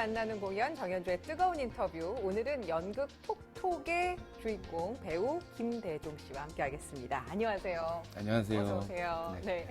만나는 공연 정연주의 뜨거운 인터뷰. 오늘은 연극 톡톡의 주인공 배우 김대종 씨와 함께하겠습니다. 안녕하세요. 안녕하세요. 어서 오세요. 네.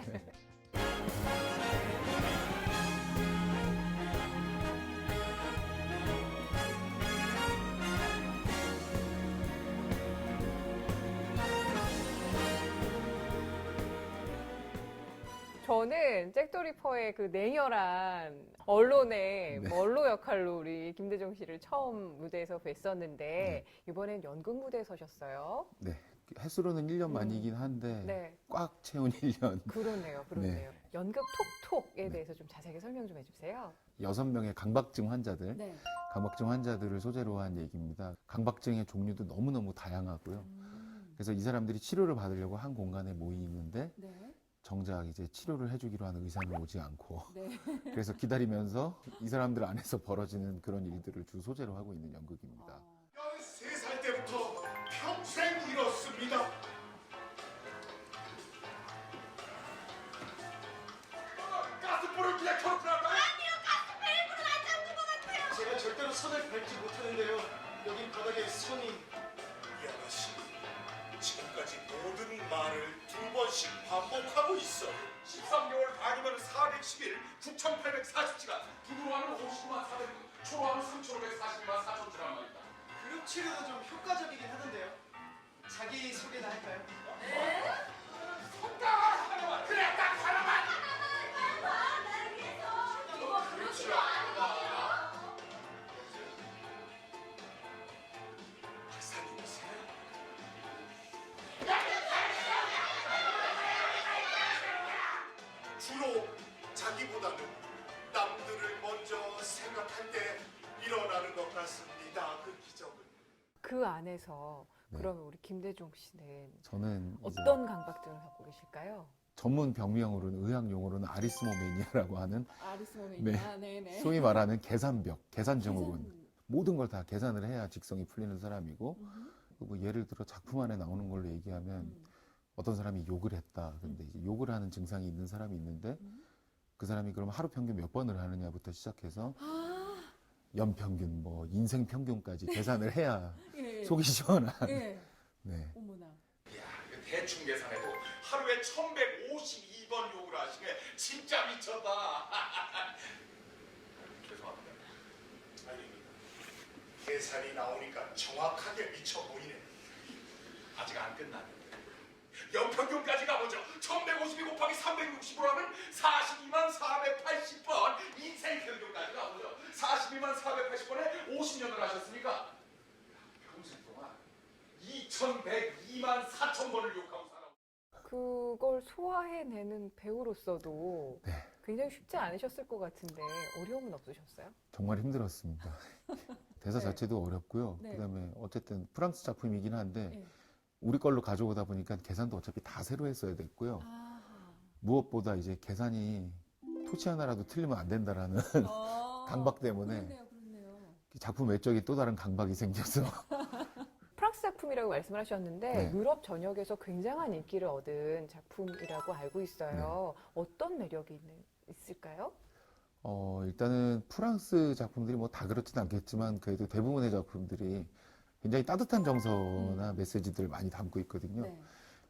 저는 잭더리퍼의 그 냉혈한 언론의 네. 멀로 역할로 우리 김대종 씨를 처음 무대에서 뵀었는데 이번엔 연극 무대에 서셨어요. 네. 횟수로는 1년 만이긴 한데 네. 꽉 채운 1년. 그러네요. 그러네요. 연극 톡톡에 대해서 좀 자세하게 설명 좀 해주세요. 6명의 강박증 환자들, 네. 강박증 환자들을 소재로 한 얘기입니다. 강박증의 종류도 너무너무 다양하고요. 그래서 이 사람들이 치료를 받으려고 한 공간에 모이는데 네. 정작 이제 치료를 해주기로 하는 의사는 오지 않고 네. 그래서 기다리면서 이 사람들 안에서 벌어지는 그런 일들을 주 소재로 하고 있는 연극입니다. 13살 때부터 평생 잃었습니다. 가스불을 그냥 켜놓더라고요. 아니요, 가스펠불은 안 잡는 것 같아요. 제가 절대로 선을 밟지 못하는데요. 여기 바닥에 선이. 이 아가씨, 지금까지 모든 말을 2번씩 반복하고 있어. 13개월 반이면 410일, 9,840시간. 두루하면 50만 400분, 초로하면 3,542만 4천주란 말이다. 그룹 치료도 좀 효과적이긴 하던데요. 자기 소개나 할까요? 딱 하나만, 그래 딱 하나만. 날 위해서 이거 그렇지도 않아요. 박사님이세요? 주로 자기보다는 남들을 먼저 생각할 때 일어나는 것 같습니다. 그 기적은. 그 안에서 네. 그러면 우리 김대종 씨는 저는 이제 어떤 강박증을 갖고 계실까요? 전문 병명으로는 의학 용어로는 아리스모메니아라고 하는 아리스모메니아. 네네. 소위 말하는 계산벽, 계산증후군. 모든 걸 다 계산을 해야 직성이 풀리는 사람이고, 뭐 예를 들어 작품 안에 나오는 걸로 얘기하면 어떤 사람이 욕을 했다. 근데 이제 욕을 하는 증상이 있는 사람이 있는데 그 사람이 그럼 하루 평균 몇 번을 하느냐부터 시작해서 연평균, 뭐 인생 평균까지 계산을 해야 속이 시원한. 네. 이야, 이거 대충 계산해도 하루에 1152번 욕을 하시네. 진짜 미쳤다. 죄송합니다. 아니, 계산이 나오니까 정확하게 미쳐 보이네. 아직 안 끝났는데. 연평균까지 가보죠. 1152 곱하기 360으로 하면 42만 480번. 인생 평균까지 가보죠. 42만 480번에 50년을 하셨으니까 평생 동안 2102만 4천 번을 욕하고 살아. 그걸 소화해내는 배우로서도 네. 굉장히 쉽지 않으셨을 것 같은데 어려움은 없으셨어요? 정말 힘들었습니다. 대사 네. 자체도 어렵고요. 네. 그다음에 어쨌든 프랑스 작품이긴 한데 네. 우리 걸로 가져오다 보니까 계산도 어차피 다 새로 했어야 됐고요. 무엇보다 이제 계산이 토치 하나라도 틀리면 안 된다라는 강박 때문에 작품 외적인 또 다른 강박이 생겨서 프랑스 작품이라고 말씀을 하셨는데 네. 유럽 전역에서 굉장한 인기를 얻은 작품이라고 알고 있어요. 어떤 매력이 있을까요? 일단은 프랑스 작품들이 뭐 다 그렇진 않겠지만 그래도 대부분의 작품들이 굉장히 따뜻한 정서나 메시지들을 많이 담고 있거든요.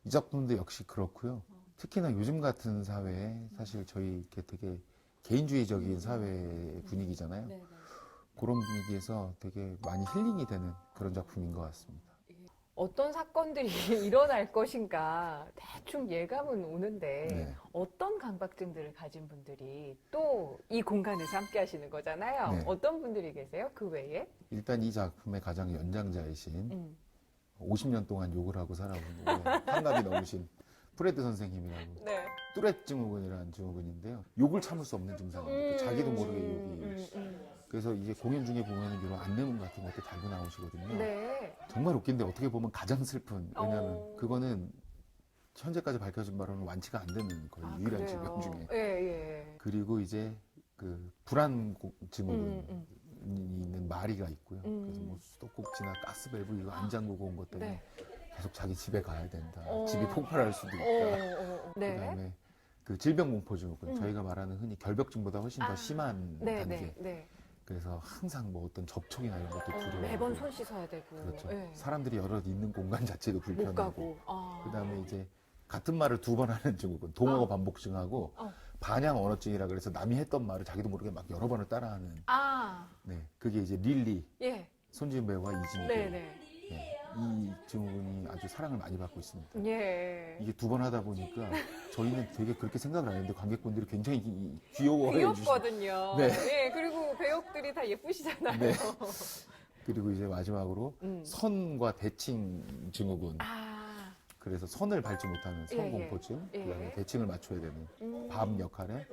이 작품도 역시 그렇고요. 특히나 요즘 같은 사회에 사실 저희 이렇게 되게 개인주의적인 사회 분위기잖아요. 그런 분위기에서 되게 많이 힐링이 되는 그런 작품인 것 같습니다. 어떤 사건들이 일어날 것인가 대충 예감은 오는데 네. 어떤 강박증들을 가진 분들이 또 이 공간에서 함께 하시는 거잖아요. 네. 어떤 분들이 계세요? 그 외에? 일단 이 작품의 가장 연장자이신 음. 50년 동안 욕을 하고 살아온 환갑이 넘으신 프레드 선생님이라고 네. 뚜렛 증후군이라는 증후군인데요. 욕을 참을 수 없는 증상입니다. 자기도 모르게 욕이. 그래서 이제 공연 중에 보면 이런 안내문 같은 것도 달고 나오시거든요. 네. 정말 웃긴데 어떻게 보면 가장 슬픈. 왜냐하면 어. 그거는 현재까지 밝혀진 바로는 완치가 안 되는 거의 유일한 질병 중에. 예, 예. 그리고 이제 그 불안 증후군이 있는 마리가 있고요. 그래서 뭐 수도꼭지나 가스밸브 이거 안 잠그고 온 것 때문에 네. 계속 자기 집에 가야 된다. 집이 폭발할 수도 있다. 네. 그다음에 그 질병공포증후군 저희가 말하는 흔히 결벽증보다 훨씬 더 심한 네, 단계. 네, 네. 그래서 항상 뭐 어떤 접촉이나 이런 것도 두려워. 매번 손 씻어야 되고. 그렇죠. 예. 사람들이 여럿 있는 공간 자체도 못 불편하고. 가고. 아. 그다음에 이제 같은 말을 두 번 하는 증후군, 동어가 반복증하고 반향 언어증이라 그래서 남이 했던 말을 자기도 모르게 막 여러 번을 따라하는. 아. 네, 그게 이제 릴리, 예. 손지은 배우와 이진희 배우. 네네. 네, 이 증후군이 아주 사랑을 많이 받고 있습니다. 예. 이게 두 번 하다 보니까 저희는 되게 그렇게 생각을 안 했는데 관객분들이 굉장히 귀여워해 주시고. 귀엽거든요. 네. 예. 그리고 배역들이 다 예쁘시잖아요. 네. 그리고 이제 마지막으로 음. 선과 대칭 증후군. 아. 그래서 선을 밟지 못하는 선공포증, 예. 그다음에 대칭을 맞춰야 되는 밤 역할에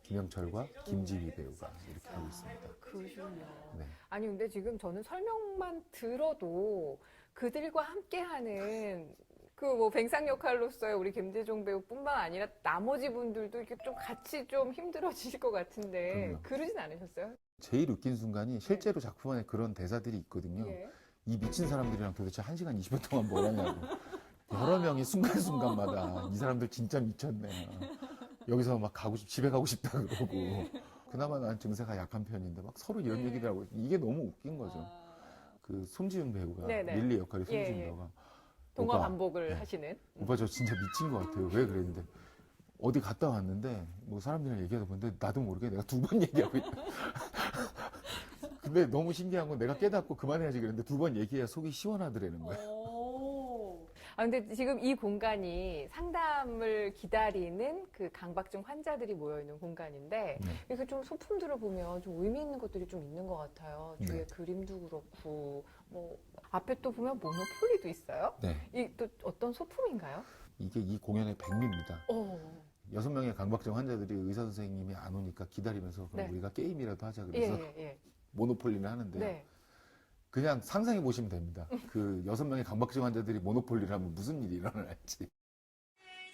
김영철과 김지휘 배우가 이렇게 하고 있습니다. 그러시군요. 네. 아니 근데 지금 저는 설명만 들어도 그들과 함께하는 그 뭐 뱅상 역할로서의 우리 김대중 배우뿐만 아니라 나머지 분들도 이렇게 좀 같이 좀 힘들어지실 것 같은데 그럼요. 그러진 않으셨어요? 제일 웃긴 순간이 실제로 작품 안에 그런 대사들이 있거든요. 예. 이 미친 사람들이랑 도대체 1시간 20분 동안 뭘 하냐고. 여러 명이 순간순간마다 이 사람들 진짜 미쳤네. 여기서 막 집에 가고 싶다 그러고. 그나마 난 증세가 약한 편인데 막 서로 이런 얘기를 하고 이게 너무 웃긴 거죠. 그 손지은 배우가 네네. 릴리 역할이 손지은 예, 예. 배우가 동화 오빠, 반복을 네. 하시는. 오빠 저 진짜 미친 것 같아요. 왜 그랬는데 어디 갔다 왔는데 뭐 사람들이랑 얘기하다 보는데 나도 모르게 내가 두 번 얘기하고 있다. 근데 너무 신기한 건 내가 깨닫고 그만해야지 그랬는데 두 번 얘기해야 속이 시원하더라는 거야. 아, 근데 지금 이 공간이 상담을 기다리는 그 강박증 환자들이 모여있는 공간인데, 네. 이렇게 좀 소품들을 보면 좀 의미 있는 것들이 좀 있는 것 같아요. 뒤에 네. 그림도 그렇고, 뭐, 앞에 또 보면 모노폴리도 있어요. 네. 이 또 어떤 소품인가요? 이게 이 공연의 백미입니다. 오. 6명의 강박증 환자들이 의사 선생님이 안 오니까 기다리면서 그럼 네. 우리가 게임이라도 하자 예, 그래서 예, 예. 모노폴리를 하는데요. 네. 그냥 상상해 보시면 됩니다. 그 6명의 강박증 환자들이 모노폴리를 하면 무슨 일이 일어날지. 둘,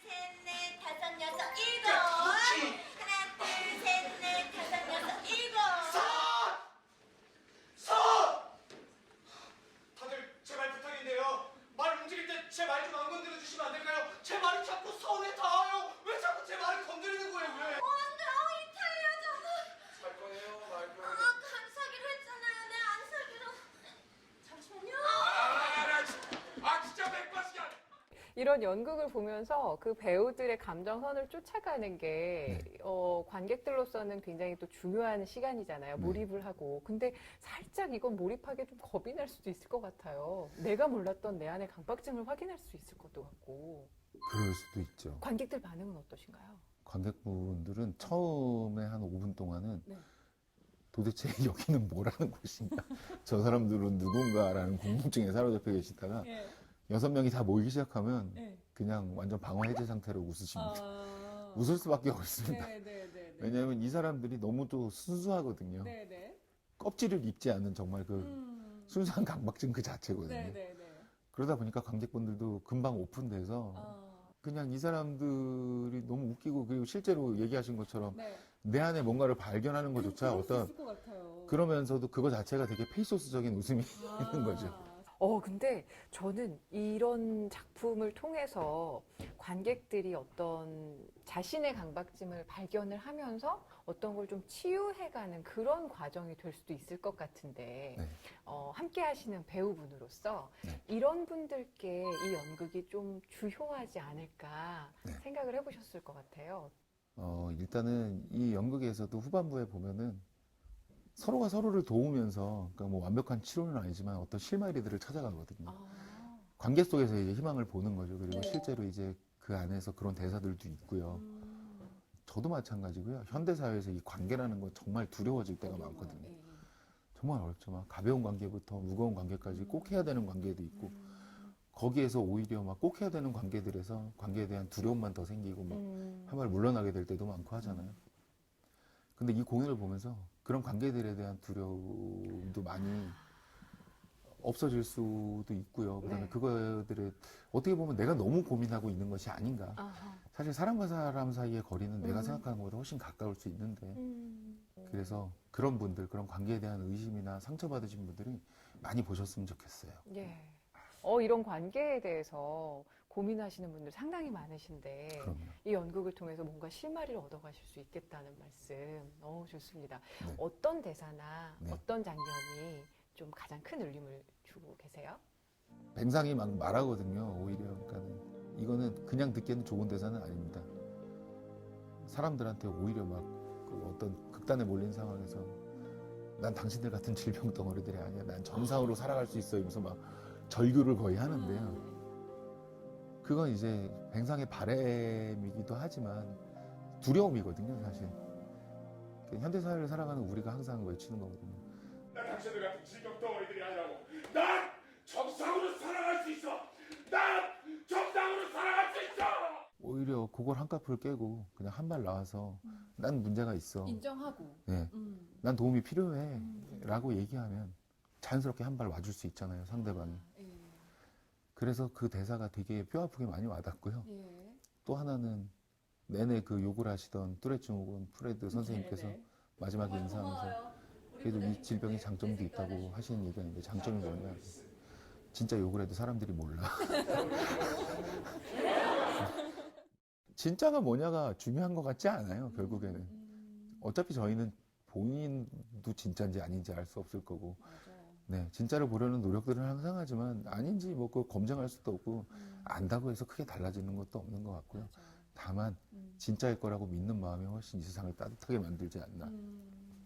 셋, 넷, 다섯, 여섯, 일곱. 하나, 둘, 셋, 넷, 다섯, 여섯, 일곱. 다들 제 말 부탁인데요. 말 움직일 때 제 말 좀 안 건드려 주시면 안 될까요? 제 말이 자꾸 손에 닿아요. 왜 자꾸 제 말을 건드리는 거예요? 왜? 이탈리아잖아. 살 거예요, 말 거예요. 안 사기로 했잖아요. 네, 안 사기로. 잠시만요. 진짜 맥박이야. 이런 연극을 보면서 그 배우들의 감정선을 쫓아가는 게 관객들로서는 굉장히 또 중요한 시간이잖아요. 네. 몰입을 하고. 근데 살짝 이건 몰입하기에 좀 겁이 날 수도 있을 것 같아요. 내가 몰랐던 내 안의 강박증을 확인할 수 있을 것도 같고. 그럴 수도 있죠. 관객들 반응은 어떠신가요? 관객분들은 처음에 한 5분 동안은 네. 도대체 여기는 뭐라는 곳인가? 저 사람들은 누군가라는 궁금증에 사로잡혀 계시다가 6명이 다 모이기 시작하면 그냥 완전 방어 해제 상태로 웃으십니다. 웃을 수밖에 없습니다. 왜냐하면 이 사람들이 너무도 순수하거든요. 껍질을 입지 않는 정말 그 순수한 강박증 그 자체거든요. 그러다 보니까 관객분들도 금방 오픈돼서 그냥 이 사람들이 너무 웃기고 그리고 실제로 얘기하신 것처럼 내 안에 뭔가를 발견하는 것조차 어떤 그러면서도 그거 자체가 되게 페이소스적인 웃음이 있는 거죠. 근데 저는 이런 작품을 통해서 관객들이 어떤 자신의 강박증을 발견을 하면서 어떤 걸 좀 치유해가는 그런 과정이 될 수도 있을 것 같은데, 네. 함께 하시는 배우분으로서 네. 이런 분들께 이 연극이 좀 주효하지 않을까 네. 생각을 해보셨을 것 같아요. 일단은 이 연극에서도 후반부에 보면은 서로가 서로를 도우면서 그러니까 뭐 완벽한 치료는 아니지만 어떤 실마리들을 찾아가거든요. 관계 속에서 이제 희망을 보는 거죠. 그리고 실제로 이제 그 안에서 그런 대사들도 있고요. 저도 마찬가지고요. 현대 사회에서 이 관계라는 건 정말 두려워질 때가 많거든요. 정말 어렵죠. 막 가벼운 관계부터 무거운 관계까지 꼭 해야 되는 관계도 있고 거기에서 오히려 막 꼭 해야 되는 관계들에서 관계에 대한 두려움만 더 생기고 막 한 발 물러나게 될 때도 많고 하잖아요. 근데 이 공연을 보면서 그런 관계들에 대한 두려움도 많이 없어질 수도 있고요. 그다음에 네. 그거들을 어떻게 보면 내가 너무 고민하고 있는 것이 아닌가. 사실 사람과 사람 사이의 거리는 내가 생각하는 것보다 훨씬 가까울 수 있는데 그래서 그런 분들, 그런 관계에 대한 의심이나 상처받으신 분들이 많이 보셨으면 좋겠어요. 예. 이런 관계에 대해서 고민하시는 분들 상당히 많으신데 그럼요. 이 연극을 통해서 뭔가 실마리를 얻어가실 수 있겠다는 말씀. 좋습니다. 네. 어떤 대사나 네. 어떤 장면이 좀 가장 큰 울림을 주고 계세요? 뱅상이 막 말하거든요. 오히려 그러니까는 이거는 그냥 듣기에는 좋은 대사는 아닙니다. 사람들한테 오히려 막 그 어떤 극단에 몰린 상황에서 난 당신들 같은 질병 덩어리들이 아니야. 난 정상으로 살아갈 수 있어. 이러면서 막 절규를 거의 하는데요. 그건 이제 뱅상의 바램이기도 하지만 두려움이거든요, 사실. 현대사회를 살아가는 우리가 항상 외치는 거거든요. 난 당신들 같은 질병 덩어리들이 아니라고. 난 정상으로 살아갈 수 있어. 난 정상으로 살아갈 수 있어. 오히려 그걸 한꺼풀 깨고 그냥 한 발 나와서 난 문제가 있어. 인정하고. 네. 난 도움이 필요해. 라고 얘기하면 자연스럽게 한 발 와줄 수 있잖아요, 상대방이. 그래서 그 대사가 되게 뼈아프게 많이 와닿고요. 또 하나는 내내 그 욕을 하시던 뚜레츠모군 프레드 선생님께서 마지막에 인사하면서 그래도 이 질병의 장점도 있다고 하시는 얘기가 있는데 장점이 뭐냐. 진짜 욕을 해도 사람들이 몰라. 진짜가 뭐냐가 중요한 것 같지 않아요, 결국에는. 어차피 저희는 본인도 진짜인지 아닌지 알 수 없을 거고. 네, 진짜를 보려는 노력들은 항상 하지만 아닌지 뭐 그거 검증할 수도 없고 안다고 해서 크게 달라지는 것도 없는 것 같고요. 다만 진짜일 거라고 믿는 마음이 훨씬 이 세상을 따뜻하게 만들지 않나.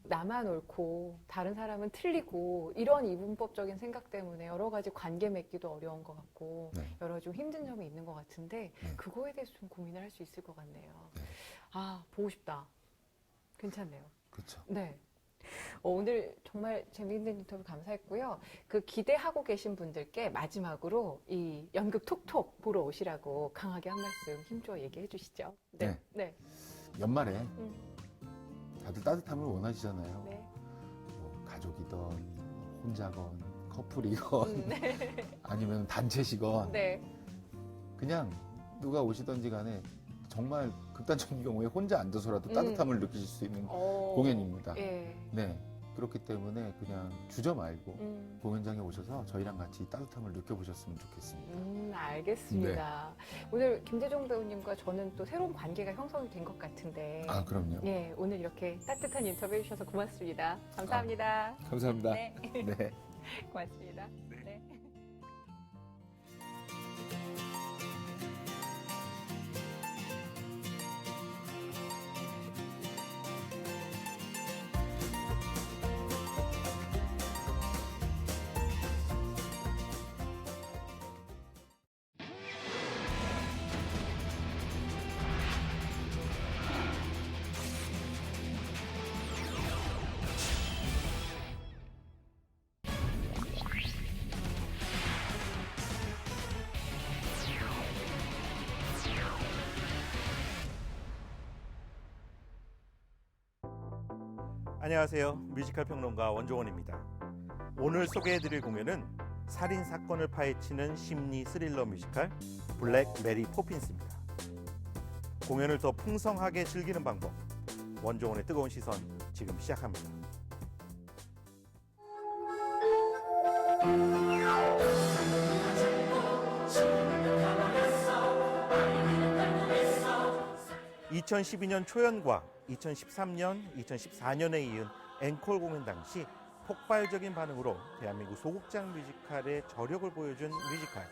나만 옳고 다른 사람은 틀리고 이런 이분법적인 생각 때문에 여러 가지 관계 맺기도 어려운 것 같고 네. 여러 좀 힘든 점이 있는 것 같은데 네. 그거에 대해서 좀 고민을 할 수 있을 것 같네요. 네. 보고 싶다. 괜찮네요. 그렇죠. 네. 오늘 정말 재미있는 인터뷰 감사했고요. 그 기대하고 계신 분들께 마지막으로 이 연극 톡톡 보러 오시라고 강하게 한 말씀 힘줘 얘기해 주시죠. 네. 네. 연말에 다들 따뜻함을 원하시잖아요. 네. 뭐 가족이건 혼자건 커플이건 아니면 단체시건 네. 그냥 누가 오시던지 간에 정말 극단적인 경우에 혼자 앉아서라도 따뜻함을 느끼실 수 있는 공연입니다. 예. 네. 그렇기 때문에 그냥 주저 말고 공연장에 오셔서 저희랑 같이 따뜻함을 느껴보셨으면 좋겠습니다. 알겠습니다. 오늘 김재종 배우님과 저는 또 새로운 관계가 형성이 된 것 같은데. 아, 그럼요. 예, 오늘 이렇게 따뜻한 인터뷰 해주셔서 고맙습니다. 감사합니다. 감사합니다. 네. 네. 고맙습니다. 네. 안녕하세요. 뮤지컬 평론가 원종원입니다. 오늘 소개해드릴 공연은 살인 사건을 파헤치는 심리 스릴러 뮤지컬 블랙 메리 포핀스입니다. 공연을 더 풍성하게 즐기는 방법, 원종원의 뜨거운 시선 지금 시작합니다. (2012년) 초연과 2013년, 2014년에 이은 앵콜 공연 당시 폭발적인 반응으로 대한민국 소극장 뮤지컬의 저력을 보여준 뮤지컬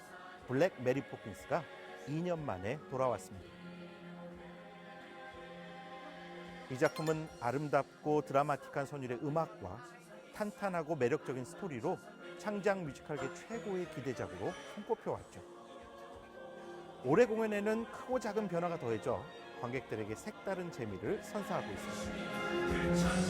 블랙 메리 포핀스가 2년 만에 돌아왔습니다. 이 작품은 아름답고 드라마틱한 선율의 음악과 탄탄하고 매력적인 스토리로 창작 뮤지컬계 최고의 기대작으로 손꼽혀왔죠. 올해 공연에는 크고 작은 변화가 더해져 관객들에게 색다른 재미를 선사하고 있습니다.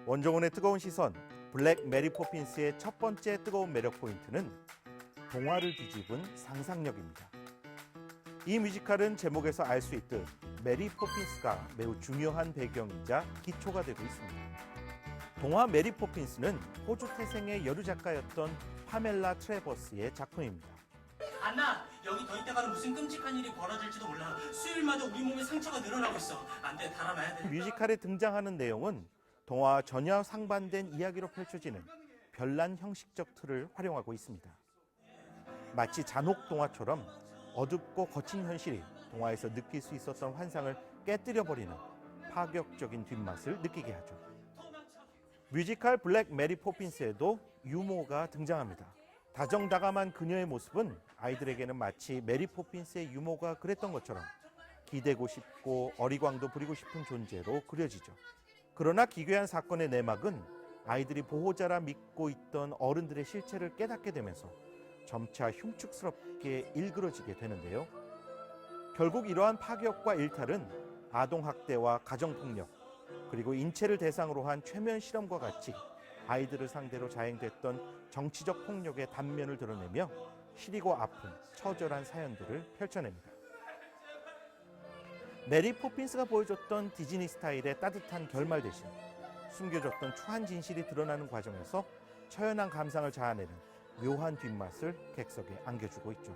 원종원의 뜨거운 시선, 블랙 메리 포핀스의 첫 번째 뜨거운 매력 포인트는 동화를 뒤집은 상상력입니다. 이 뮤지컬은 제목에서 알 수 있듯 메리 포핀스가 매우 중요한 배경이자 기초가 되고 있습니다. 동화 메리 포핀스는 호주 태생의 여류 작가였던 파멜라 트래버스의 작품입니다. 안나, 여기 더 있다가는 무슨 끔찍한 일이 벌어질지도 몰라. 수요일마다 우리 몸에 상처가 늘어나고 있어. 안 돼, 달아나야 돼. 뮤지컬에 등장하는 내용은 동화와 전혀 상반된 이야기로 펼쳐지는 별난 형식적 틀을 활용하고 있습니다. 마치 잔혹 동화처럼 어둡고 거친 현실이 동화에서 느낄 수 있었던 환상을 깨뜨려버리는 파격적인 뒷맛을 느끼게 하죠. 뮤지컬 블랙 메리 포핀스에도 유모가 등장합니다. 다정다감한 그녀의 모습은 아이들에게는 마치 메리 포핀스의 유모가 그랬던 것처럼 기대고 싶고 어리광도 부리고 싶은 존재로 그려지죠. 그러나 기괴한 사건의 내막은 아이들이 보호자라 믿고 있던 어른들의 실체를 깨닫게 되면서 점차 흉측스럽게 일그러지게 되는데요. 결국 이러한 파격과 일탈은 아동학대와 가정폭력, 그리고 인체를 대상으로 한 최면 실험과 같이 아이들을 상대로 자행됐던 정치적 폭력의 단면을 드러내며 시리고 아픈 처절한 사연들을 펼쳐냅니다. 메리 포핀스가 보여줬던 디즈니 스타일의 따뜻한 결말 대신 숨겨졌던 추한 진실이 드러나는 과정에서 처연한 감상을 자아내는 묘한 뒷맛을 객석에 안겨주고 있죠.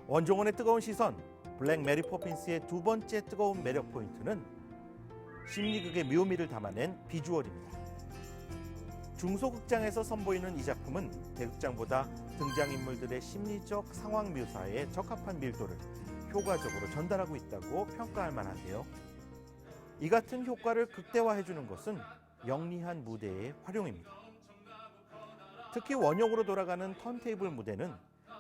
원종원의 뜨거운 시선, 블랙 메리 포핀스의 두 번째 뜨거운 매력 포인트는 심리극의 묘미를 담아낸 비주얼입니다. 중소극장에서 선보이는 이 작품은 대극장보다 등장인물들의 심리적 상황 묘사에 적합한 밀도를 효과적으로 전달하고 있다고 평가할 만한데요. 이 같은 효과를 극대화해주는 것은 영리한 무대의 활용입니다. 특히 원형으로 돌아가는 턴테이블 무대는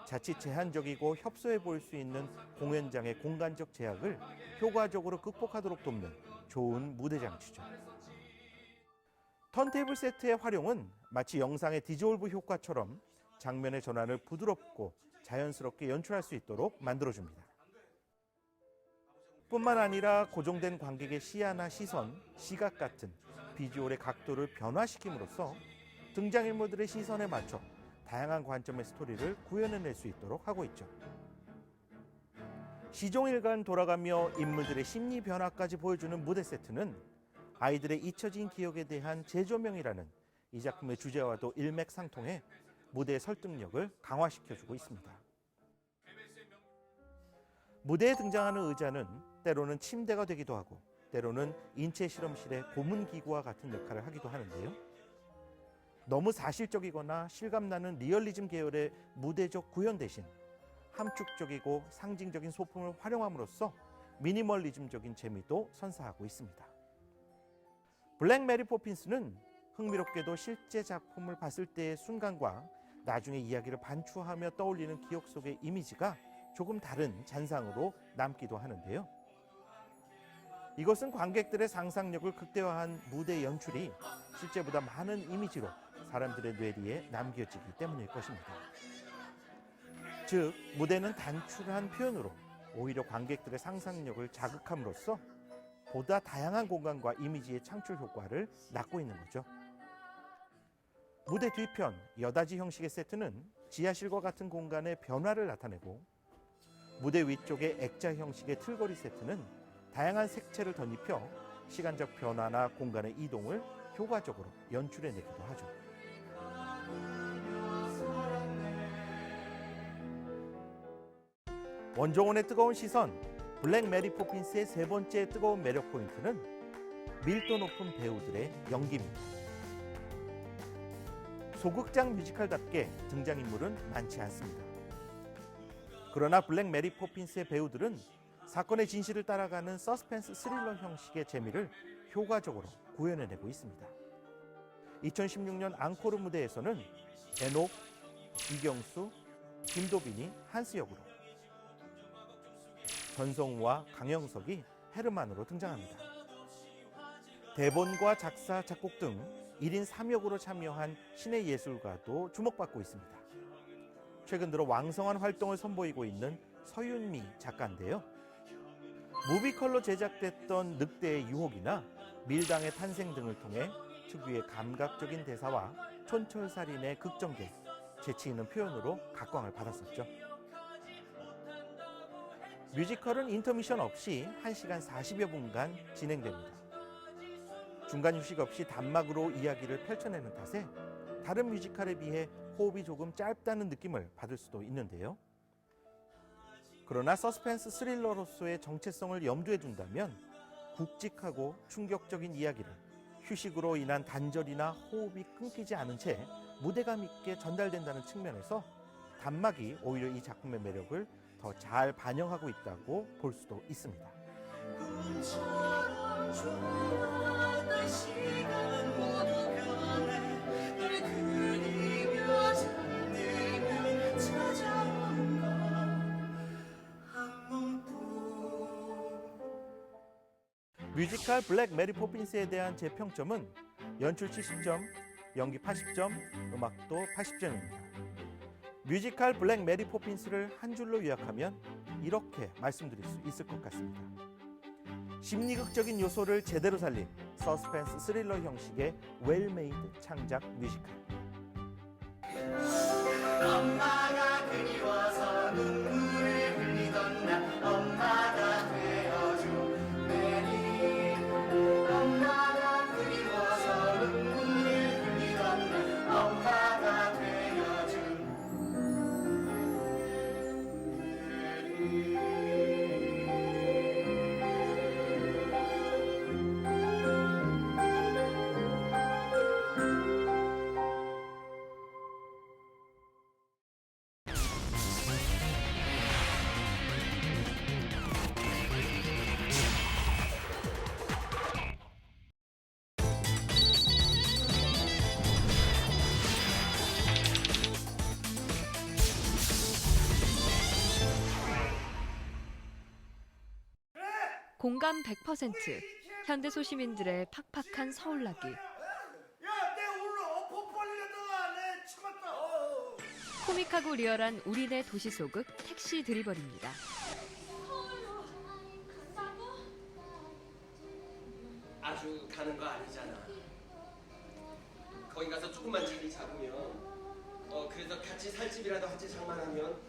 자칫 제한적이고 협소해 보일 수 있는 공연장의 공간적 제약을 효과적으로 극복하도록 돕는 좋은 무대 장치죠. 턴테이블 세트의 활용은 마치 영상의 디졸브 효과처럼 장면의 전환을 부드럽고 자연스럽게 연출할 수 있도록 만들어줍니다. 뿐만 아니라 고정된 관객의 시야나 시선, 시각 같은 비주얼의 각도를 변화시킴으로써 등장인물들의 시선에 맞춰 다양한 관점의 스토리를 구현해낼 수 있도록 하고 있죠. 시종일관 돌아가며 인물들의 심리 변화까지 보여주는 무대 세트는 아이들의 잊혀진 기억에 대한 재조명이라는 이 작품의 주제와도 일맥상통해 무대의 설득력을 강화시켜주고 있습니다. 무대에 등장하는 의자는 때로는 침대가 되기도 하고 때로는 인체 실험실의 고문기구와 같은 역할을 하기도 하는데요. 너무 사실적이거나 실감나는 리얼리즘 계열의 무대적 구현 대신 함축적이고 상징적인 소품을 활용함으로써 미니멀리즘적인 재미도 선사하고 있습니다. 블랙 메리 포핀스는 흥미롭게도 실제 작품을 봤을 때의 순간과 나중에 이야기를 반추하며 떠올리는 기억 속의 이미지가 조금 다른 잔상으로 남기도 하는데요. 이것은 관객들의 상상력을 극대화한 무대 연출이 실제보다 많은 이미지로 사람들의 뇌리에 남겨지기 때문일 것입니다. 즉, 무대는 단출한 표현으로 오히려 관객들의 상상력을 자극함으로써 보다 다양한 공간과 이미지의 창출 효과를 낳고 있는 거죠. 무대 뒤편, 여다지 형식의 세트는 지하실과 같은 공간의 변화를 나타내고 무대 위쪽의 액자 형식의 틀거리 세트는 다양한 색채를 덧입혀 시간적 변화나 공간의 이동을 효과적으로 연출해내기도 하죠. 원종원의 뜨거운 시선, 블랙 메리 포핀스의 세 번째 뜨거운 매력 포인트는 밀도 높은 배우들의 연기입니다. 소극장 뮤지컬답게 등장인물은 많지 않습니다. 그러나 블랙 메리 포핀스의 배우들은 사건의 진실을 따라가는 서스펜스 스릴러 형식의 재미를 효과적으로 구현해내고 있습니다. 2016년 앙코르 무대에서는 에녹, 이경수, 김도빈이 한스 역으로, 전성우와 강영석이 헤르만으로 등장합니다. 대본과 작사, 작곡 등 1인 3역으로 참여한 신의 예술가도 주목받고 있습니다. 최근 들어 왕성한 활동을 선보이고 있는 서윤미 작가인데요. 무비컬로 제작됐던 늑대의 유혹이나 밀당의 탄생 등을 통해 특유의 감각적인 대사와 촌철살인의 극전개, 재치 있는 표현으로 각광을 받았었죠. 뮤지컬은 인터미션 없이 1시간 40여 분간 진행됩니다. 중간 휴식 없이 단막으로 이야기를 펼쳐내는 탓에 다른 뮤지컬에 비해 호흡이 조금 짧다는 느낌을 받을 수도 있는데요. 그러나 서스펜스 스릴러로서의 정체성을 염두에 둔다면 굵직하고 충격적인 이야기를 휴식으로 인한 단절이나 호흡이 끊기지 않은 채 무대감 있게 전달된다는 측면에서 단막이 오히려 이 작품의 매력을 더 잘 반영하고 있다고 볼 수도 있습니다. 꿈처럼 좋았던 시간 모두 변해 널 그리며 잠들면 찾아온 건 한몸뿐. 뮤지컬 블랙 메리 포핀스에 대한 제 평점은 연출 70점, 연기 80점, 음악도 80점입니다. 뮤지컬 블랙 메리 포핀스를 한 줄로 요약하면 이렇게 말씀드릴 수 있을 것 같습니다. 심리극적인 요소를 제대로 살린 서스펜스 스릴러 형식의 웰메이드 창작 뮤지컬. 엄마가 그리워서 눈물을 흘리던 날 엄마가 되어줘 메리. 엄마가 그리워서 눈물을 흘리던 날 엄마가 되어준 메리. 공감 100%. 현대소 시민들의 팍팍한 서울나기. 야, 내 오늘 어퍼 벌리려다가 내 죽었다. 코믹하고 리얼한 우리네 도시소극 택시 드리버리입니다. 아주 가는 거 아니잖아. 거기 가서 조금만 자리 잡으면 그래서 같이 살 집이라도 한 채 장만하면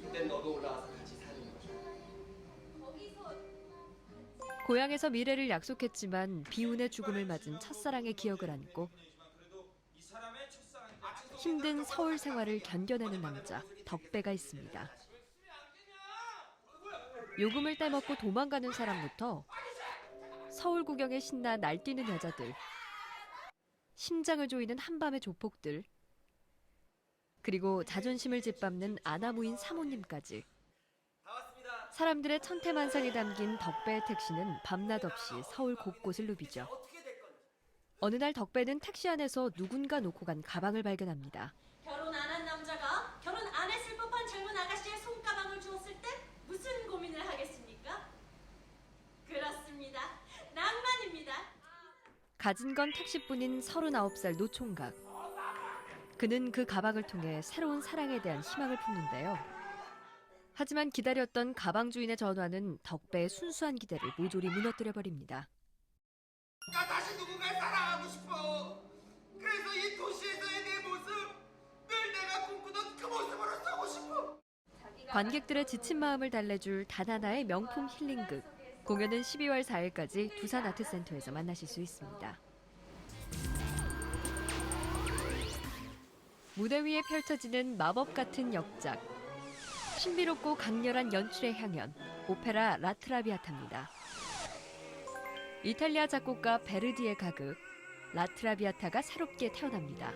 그때 너도 올라와서 같이 사는 거죠. 고향에서 미래를 약속했지만 비운의 죽음을 맞은 첫사랑의 기억을 안고 힘든 서울 생활을 견뎌내는 남자 덕배가 있습니다. 요금을 떼먹고 도망가는 사람부터 서울 구경에 신나 날뛰는 여자들, 심장을 조이는 한밤의 조폭들, 그리고 자존심을 짓밟는 아나무인 사모님까지. 사람들의 천태만상이 담긴 덕배의 택시는 밤낮 없이 서울 곳곳을 누비죠. 어느 날 덕배는 택시 안에서 누군가 놓고 간 가방을 발견합니다. 결혼 안 한 남자가 결혼 안 했을 법한 젊은 아가씨의 손가방을 주었을 때 무슨 고민을 하겠습니까? 그렇습니다. 낭만입니다. 가진 건 택시뿐인 39살 노총각. 그는 그 가방을 통해 새로운 사랑에 대한 희망을 품는데요. 하지만 기다렸던 가방 주인의 전화는 덕배의 순수한 기대를 모조리 무너뜨려버립니다. 나 다시 누군가를 사랑하고 싶어. 그래서 이 도시에서의 내 모습, 늘 내가 꿈꾸던 그 모습으로 서고 싶어. 관객들의 지친 마음을 달래줄 단 하나의 명품 힐링극. 공연은 12월 4일까지 두산 아트센터에서 만나실 수 있습니다. 무대 위에 펼쳐지는 마법 같은 역작. 신비롭고 강렬한 연출의 향연, 오페라 라트라비아타입니다. 이탈리아 작곡가 베르디의 가극, 라트라비아타가 새롭게 태어납니다.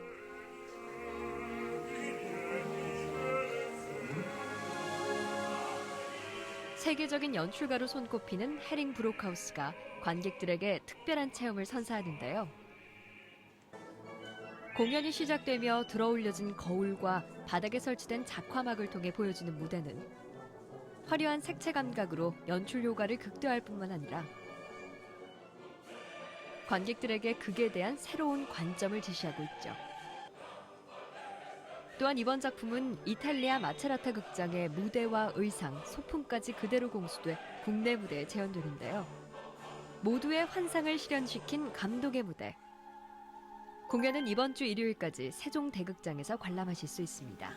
세계적인 연출가로 손꼽히는 헤링 브로크하우스가 관객들에게 특별한 체험을 선사하는데요. 공연이 시작되며 들어올려진 거울과 바닥에 설치된 작화막을 통해 보여주는 무대는 화려한 색채 감각으로 연출 효과를 극대화할 뿐만 아니라 관객들에게 극에 대한 새로운 관점을 제시하고 있죠. 또한 이번 작품은 이탈리아 마체라타 극장의 무대와 의상, 소품까지 그대로 공수돼 국내 무대에 재현되는데요. 모두의 환상을 실현시킨 감독의 무대. 공연은 이번 주 일요일까지 세종대극장에서 관람하실 수 있습니다.